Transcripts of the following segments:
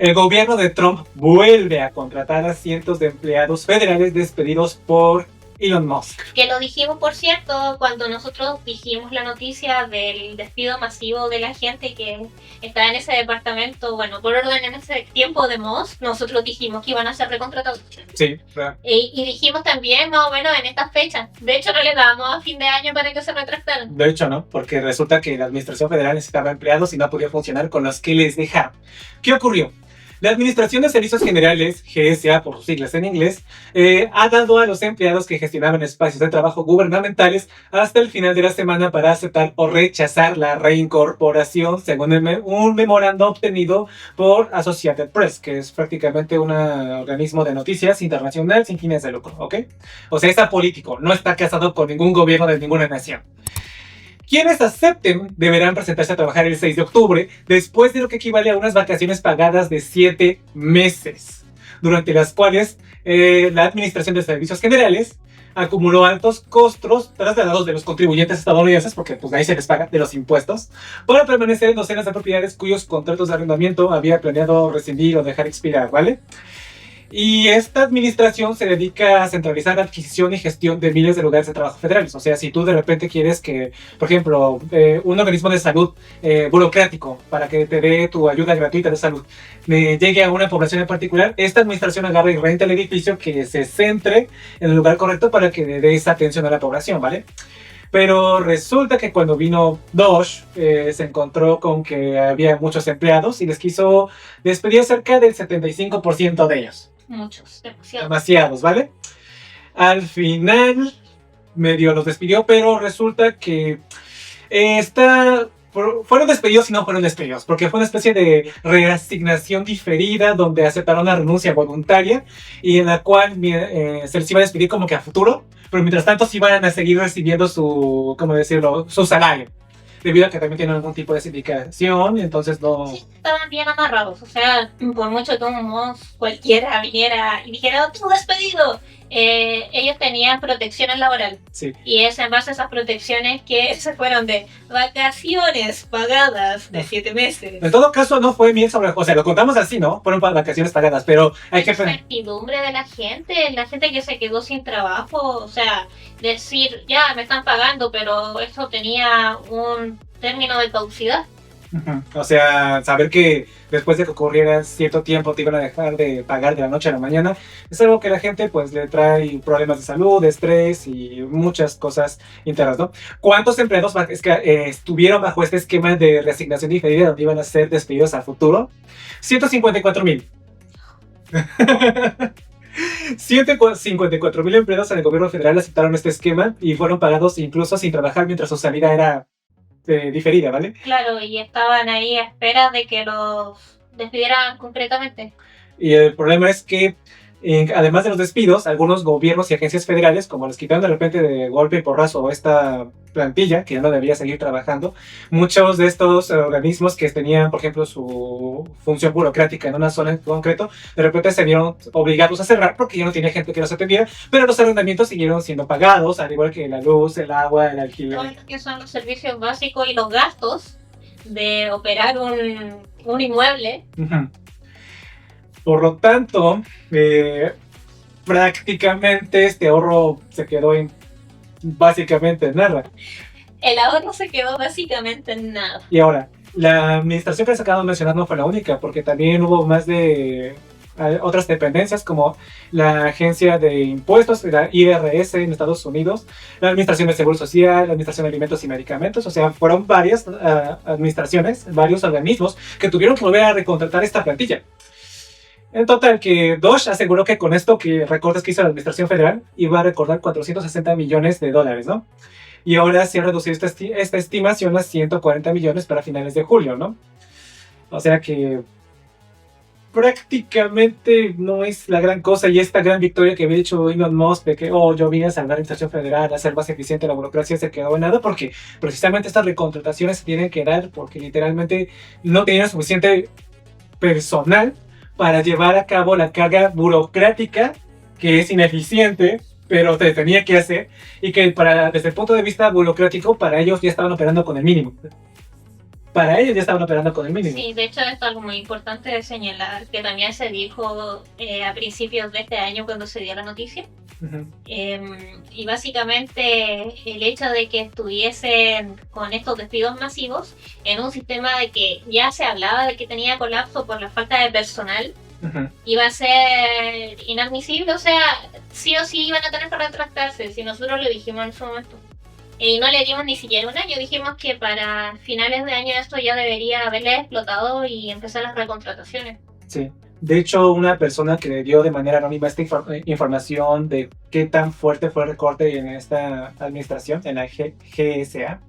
El gobierno de Trump vuelve a contratar a cientos de empleados federales despedidos por Elon Musk. Que lo dijimos, por cierto, cuando nosotros dijimos la noticia del despido masivo de la gente que está en ese departamento, bueno, por orden en ese tiempo de Musk, nosotros dijimos que iban a ser recontratados. Sí, claro. Y dijimos también más o menos en estas fechas. De hecho, no le dábamos a fin de año para que se retractaran. De hecho, no, porque resulta que la administración federal necesitaba empleados y no podía funcionar con los que les dejaron. ¿Qué ocurrió? La Administración de Servicios Generales, GSA por sus siglas en inglés, ha dado a los empleados que gestionaban espacios de trabajo gubernamentales hasta el final de la semana para aceptar o rechazar la reincorporación, según un memorando obtenido por Associated Press, que es prácticamente un organismo de noticias internacional sin fines de lucro, ¿ok? O sea, es apolítico, no está casado con ningún gobierno de ninguna nación. Quienes acepten deberán presentarse a trabajar el 6 de octubre, después de lo que equivale a unas vacaciones pagadas de 7 meses, durante las cuales la Administración de Servicios Generales acumuló altos costos trasladados de los contribuyentes estadounidenses, porque pues ahí se les paga de los impuestos, para permanecer en docenas de propiedades cuyos contratos de arrendamiento había planeado rescindir o dejar expirar, ¿vale? Y esta administración se dedica a centralizar la adquisición y gestión de miles de lugares de trabajo federales. O sea, si tú de repente quieres que, por ejemplo, un organismo de salud burocrático para que te dé tu ayuda gratuita de salud llegue a una población en particular, esta administración agarra y renta el edificio que se centre en el lugar correcto para que dé esa atención a la población, ¿vale? Pero resulta que cuando vino Doge, se encontró con que había muchos empleados y les quiso despedir cerca del 75% de ellos. Muchos, demasiados. Demasiados, ¿vale? Al final, medio los despidió, pero resulta que fueron despedidos y no fueron despedidos, porque fue una especie de reasignación diferida donde aceptaron una renuncia voluntaria y en la cual se les iba a despedir como que a futuro, pero mientras tanto sí iban a seguir recibiendo su, ¿cómo decirlo?, su salario, debido a que también tienen algún tipo de sindicación, y entonces no... Sí, estaban bien amarrados, o sea, por mucho que cualquiera viniera y dijera, ¡tú despedido! Ellos tenían protecciones laborales. Sí. Y es en base a esas protecciones que se fueron de vacaciones pagadas de 7 meses. En todo caso, no fue miel sobre... O sea, lo contamos así, ¿no? Fueron vacaciones pagadas, pero hay que... La incertidumbre de la gente que se quedó sin trabajo, o sea, decir, ya, me están pagando, pero esto tenía un término de caducidad. O sea, saber que después de que ocurriera cierto tiempo te iban a dejar de pagar de la noche a la mañana es algo que a la gente pues le trae problemas de salud, estrés y muchas cosas internas, ¿no? ¿Cuántos empleados estuvieron bajo este esquema de reasignación diferida donde iban a ser despedidos a futuro? 154,000. 154,000 empleados en el gobierno federal aceptaron este esquema y fueron pagados incluso sin trabajar mientras su salida era diferida, ¿vale? Claro, y estaban ahí a espera de que los despidieran concretamente. Y el problema es que, además de los despidos, algunos gobiernos y agencias federales, como les quitaron de repente de golpe y porrazo esta plantilla, que ya no debía seguir trabajando, muchos de estos organismos que tenían, por ejemplo, su función burocrática en una zona en concreto, de repente se vieron obligados a cerrar porque ya no tenía gente que los atendiera, pero los arrendamientos siguieron siendo pagados, al igual que la luz, el agua, el alquiler. Todo lo que son los servicios básicos y los gastos de operar un inmueble. Por lo tanto, prácticamente este ahorro se quedó básicamente en nada. El ahorro se quedó básicamente en nada. Y ahora, la administración que les acabo de mencionar no fue la única, porque también hubo más de otras dependencias como la Agencia de Impuestos, la IRS en Estados Unidos, la Administración de Seguro Social, la Administración de Alimentos y Medicamentos. O sea, fueron varias administraciones, varios organismos que tuvieron que volver a recontratar esta plantilla. En total, que Doge aseguró que con esto que recortes que hizo la Administración Federal iba a recortar $460 millones, ¿no? Y ahora se ha reducido esta estimación a 140 millones para finales de julio, ¿no? O sea que prácticamente no es la gran cosa, y esta gran victoria que había dicho Elon Musk de que yo vine a salvar la Administración Federal, a hacer más eficiente la burocracia, se quedó en nada, porque precisamente estas recontrataciones se tienen que dar porque literalmente no tenían suficiente personal para llevar a cabo la carga burocrática que es ineficiente, pero se tenía que hacer, y que desde el punto de vista burocrático para ellos ya estaban operando con el mínimo. para ellos ya estaban operando con el mínimo. Sí, de hecho esto es algo muy importante de señalar, que también se dijo a principios de este año cuando se dio la noticia. Uh-huh. Y básicamente el hecho de que estuviesen con estos despidos masivos en un sistema de que ya se hablaba de que tenía colapso por la falta de personal, Uh-huh. iba a ser inadmisible, o sea, sí o sí iban a tener que retractarse, si nosotros lo dijimos en su momento. Y no le dimos ni siquiera un año, dijimos que para finales de año esto ya debería haberle explotado y empezar las recontrataciones. Sí. De hecho, una persona que le dio de manera anónima esta información de qué tan fuerte fue el recorte en esta administración, en la GSA,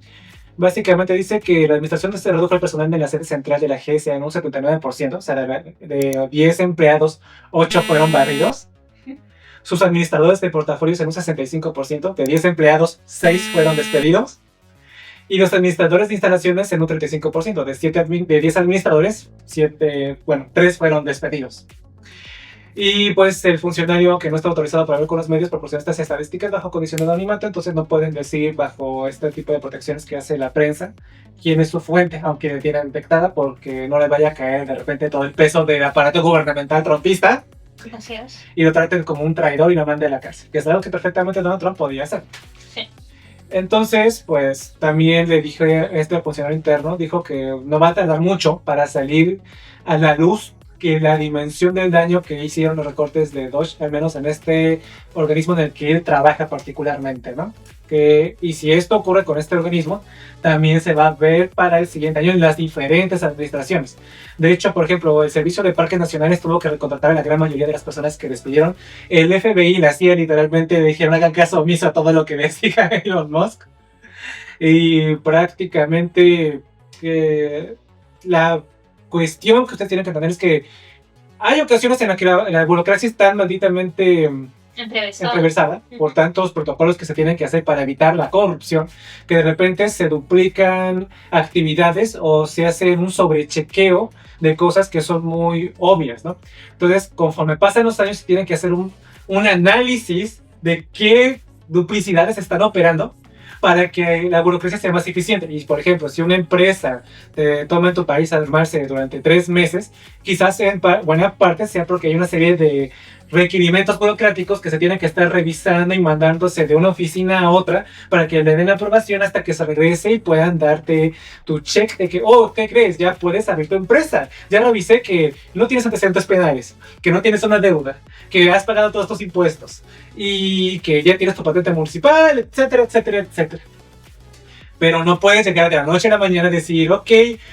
básicamente dice que la administración se redujo el personal de la sede central de la GSA en un 79%, o sea, de 10 empleados, 8 fueron barridos. Sus administradores de portafolios en un 65%, de 10 empleados, 6 fueron despedidos. Y los administradores de instalaciones en un 35%, de 10 administradores, 3 fueron despedidos. Y pues el funcionario que no está autorizado para hablar con los medios proporciona estas estadísticas bajo condición de anonimato, entonces no pueden decir bajo este tipo de protecciones que hace la prensa quién es su fuente, aunque la tienen detectada, porque no le vaya a caer de repente todo el peso del aparato gubernamental trumpista. Así es. Y lo traten como un traidor y lo mande a la cárcel, que es algo que perfectamente Donald Trump podía hacer. Sí. Entonces, pues también le dije, este funcionario interno dijo que no va a tardar mucho para salir a la luz que la dimensión del daño que hicieron los recortes de DOGE, al menos en este organismo en el que él trabaja particularmente, ¿no? Y si esto ocurre con este organismo, también se va a ver para el siguiente año en las diferentes administraciones. De hecho, por ejemplo, el Servicio de Parques Nacionales tuvo que recontratar a la gran mayoría de las personas que despidieron. El FBI y la CIA literalmente dijeron hagan caso omiso a todo lo que les diga Elon Musk. Y prácticamente la cuestión que ustedes tienen que entender es que hay ocasiones en las que la burocracia es tan malditamente entreversada por tantos protocolos que se tienen que hacer para evitar la corrupción, que de repente se duplican actividades o se hace un sobrechequeo de cosas que son muy obvias, ¿no? Entonces, conforme pasan los años, se tienen que hacer un análisis de qué duplicidades están operando para que la burocracia sea más eficiente. Y, por ejemplo, si una empresa toma en tu país a armarse durante 3 meses, quizás en buena parte sea porque hay una serie de requerimientos burocráticos que se tienen que estar revisando y mandándose de una oficina a otra para que le den aprobación hasta que se regrese y puedan darte tu check de que, oh, ¿qué crees? Ya puedes abrir tu empresa. Ya revisé que no tienes antecedentes penales, que no tienes una deuda, que has pagado todos tus impuestos y que ya tienes tu patente municipal, etcétera, etcétera, etcétera. Pero no puedes llegar de la noche a la mañana y decir, ok,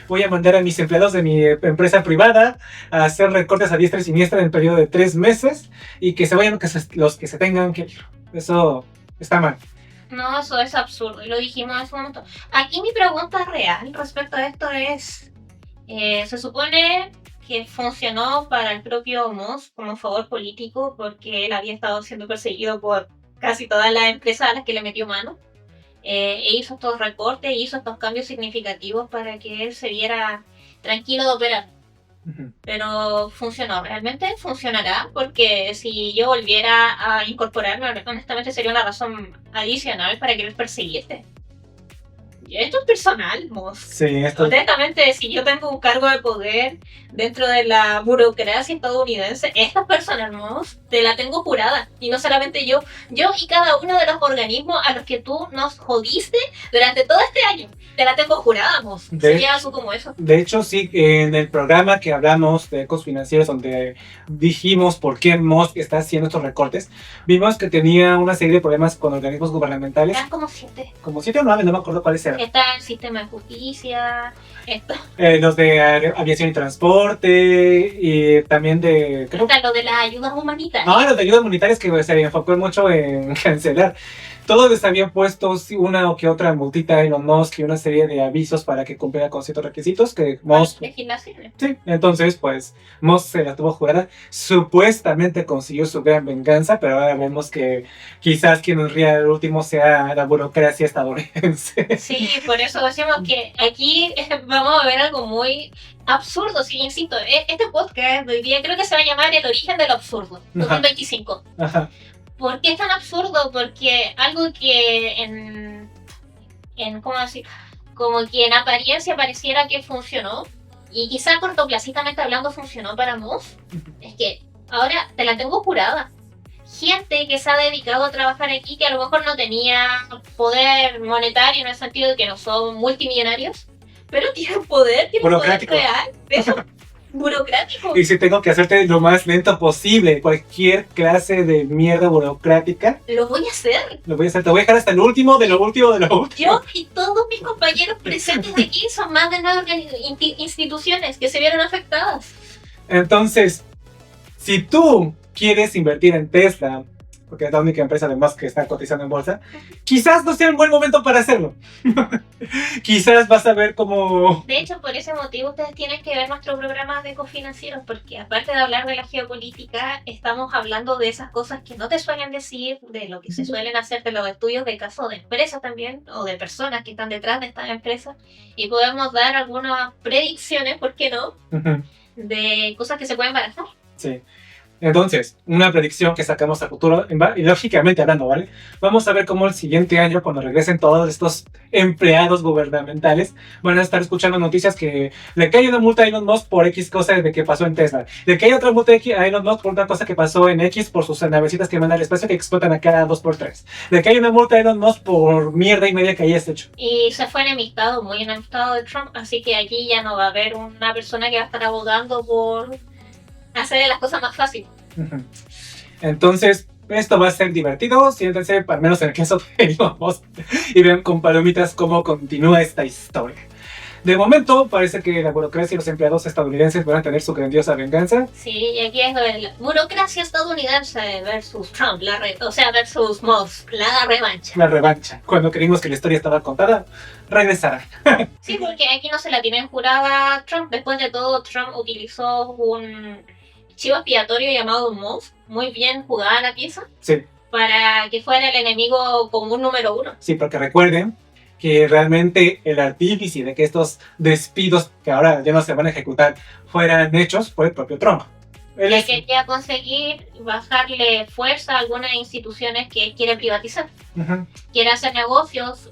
voy a mandar a mis empleados de mi empresa privada a hacer recortes a diestra y siniestra en el periodo de 3 meses y que se vayan los que se tengan que ir. Eso está mal. No, eso es absurdo y lo dijimos en su momento. Aquí mi pregunta real respecto a esto es, se supone que funcionó para el propio Musk como favor político porque él había estado siendo perseguido por casi todas las empresas a las que le metió mano. E hizo estos recortes, hizo estos cambios significativos para que él se viera tranquilo de operar. Uh-huh. Pero funcionó, ¿realmente funcionará? Porque si yo volviera a incorporarme, honestamente sería una razón adicional para que él persiguiese. Esto es personal, Musk. Sí, esto... Honestamente, si yo tengo un cargo de poder dentro de la burocracia estadounidense, esta persona, Musk, te la tengo jurada. Y no solamente yo y cada uno de los organismos a los que tú nos jodiste durante todo este año, te la tengo jurada, Musk. Sería algo como eso. De hecho, sí, en el programa que hablamos de Ecos Financieros, donde dijimos por qué Musk está haciendo estos recortes, vimos que tenía una serie de problemas con organismos gubernamentales. Eran como 7. Como 7 o 9, no me acuerdo cuáles eran. Está el sistema de justicia, los de aviación y transporte, y también de... Está lo de las ayudas humanitarias. No, los de ayudas humanitarias que se enfocó mucho en cancelar. Todos les habían puesto una o que otra multita a Elon Musk y una serie de avisos para que cumpliera con ciertos requisitos que Musk... Legislaciones. Sí, entonces pues Musk se la tuvo jurada. Supuestamente consiguió su gran venganza, pero ahora vemos que quizás quien nos ría el último sea la burocracia estadounidense. Sí, por eso decimos que aquí vamos a ver algo muy absurdo, sí, insisto. Este podcast de hoy día creo que se va a llamar El origen del absurdo, 2025. Ajá. ¿Por qué es tan absurdo? Porque algo que ¿cómo decir? como que en apariencia pareciera que funcionó, y quizá cortoplacitamente hablando funcionó para Moss, es que ahora te la tengo jurada. Gente que se ha dedicado a trabajar aquí, que a lo mejor no tenía poder monetario en el sentido de que no son multimillonarios, pero tienen poder Burocrático. real, eso, burocrático. Y si tengo que hacerte lo más lento posible, cualquier clase de mierda burocrática, Lo voy a hacer. lo voy a hacer. Te voy a dejar hasta el último, de lo último, de lo último. Yo y todos mis compañeros presentes de aquí son más de 9 instituciones que se vieron afectadas. Entonces, si tú quieres invertir en Tesla, porque es la única empresa de Musk que está cotizando en bolsa, quizás no sea un buen momento para hacerlo. Quizás vas a ver cómo... De hecho, por ese motivo ustedes tienen que ver nuestro programa de ecofinancieros, porque aparte de hablar de la geopolítica, estamos hablando de esas cosas que no te suelen decir, de lo que se suelen hacer, de los estudios de caso de empresas también, o de personas que están detrás de estas empresas, y podemos dar algunas predicciones, ¿por qué no?, de cosas que se pueden barajar. Sí. Entonces, una predicción que sacamos a futuro, y lógicamente hablando, ¿vale? Vamos a ver cómo el siguiente año, cuando regresen todos estos empleados gubernamentales, van a estar escuchando noticias que le cae una multa a Elon Musk por X cosa de que pasó en Tesla. Le cae otra multa a Elon Musk por una cosa que pasó en X por sus navecitas que mandan al espacio que explotan a cada 2x3. Le cae una multa a Elon Musk por mierda y media que hayas hecho. Y se fue enemistado, muy enemistado de Trump, así que aquí ya no va a haber una persona que va a estar abogando por hacer las cosas más fáciles. Entonces, esto va a ser divertido, siéntense, al menos en el caso de Elon Musk, y vean con palomitas cómo continúa esta historia. De momento, parece que la burocracia y los empleados estadounidenses van a tener su grandiosa venganza. Sí, y aquí es la burocracia estadounidense versus Trump, versus Musk, la revancha. La revancha. Cuando creímos que la historia estaba contada, regresará. Sí, porque aquí no se la tienen jurada a Trump. Después de todo, Trump utilizó un chivo expiatorio llamado Musk, muy bien jugada la pieza, Sí, para que fuera el enemigo común número 1. sí, porque recuerden que realmente el artífice de que estos despidos, que ahora ya no se van a ejecutar, fueran hechos fue el propio Trump. Él Que es- quería conseguir bajarle fuerza a algunas instituciones que quiere privatizar. Ujú. Quiere hacer negocios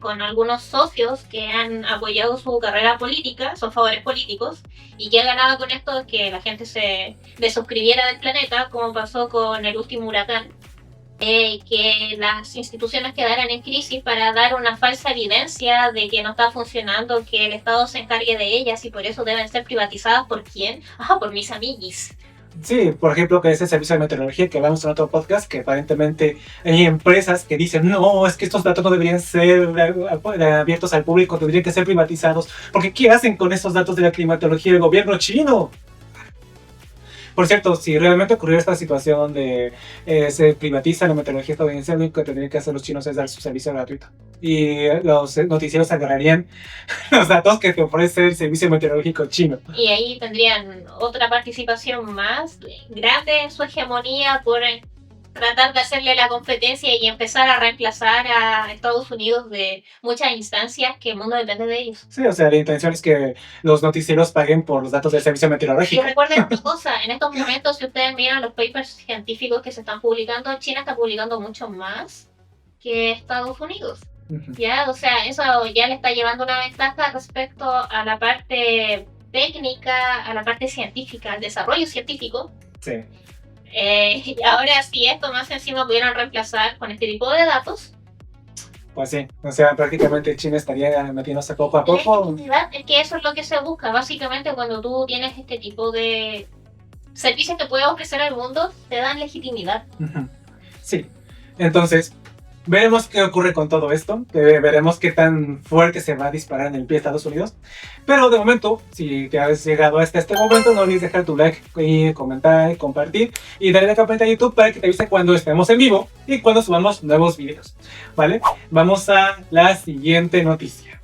con algunos socios que han apoyado su carrera política, son favores políticos, y que ha ganado con esto que la gente se desuscribiera del planeta, como pasó con el último huracán. Que las instituciones quedaran en crisis para dar una falsa evidencia de que no está funcionando, que el Estado se encargue de ellas y por eso deben ser privatizadas. ¿Por quién? Por mis amiguis. Sí, por ejemplo, que ese servicio de meteorología que hablamos en otro podcast, que aparentemente hay empresas que dicen, no, es que estos datos no deberían ser abiertos al público, deberían que ser privatizados, porque ¿qué hacen con esos datos de la climatología del gobierno chino? Por cierto, si realmente ocurriera esta situación donde se privatiza la meteorología estadounidense, lo único que tendrían que hacer los chinos es dar su servicio gratuito. Y los noticieros agarrarían los datos que te ofrece el servicio meteorológico chino. Y ahí tendrían otra participación más grande en su hegemonía por tratar de hacerle la competencia y empezar a reemplazar a Estados Unidos de muchas instancias que el mundo depende de ellos. Sí, o sea, la intención es que los noticieros paguen por los datos del servicio Y meteorológico. recuerden una cosa, en estos momentos, si ustedes miran los papers científicos que se están publicando, China está publicando mucho más que Estados Unidos. Ujú. Ya, o sea, eso ya le está llevando una ventaja respecto a la parte técnica, a la parte científica, al desarrollo científico. Sí. Y ahora, si esto más encima pudieran reemplazar con este tipo de datos, Pues sí, o sea, prácticamente China estaría metiéndose poco a la poco. legitimidad es que eso es lo que se busca. Básicamente, cuando tú tienes este tipo de servicios que puedes ofrecer al mundo, te dan legitimidad. Ujú. Sí, entonces, veremos qué ocurre con todo esto, veremos qué tan fuerte se va a disparar en el pie Estados Unidos. Pero de momento, si te has llegado hasta este momento, no olvides dejar tu like, y comentar, y compartir y darle a la campanita de YouTube para que te avise cuando estemos en vivo y cuando subamos nuevos videos, ¿vale? Vamos a la siguiente noticia.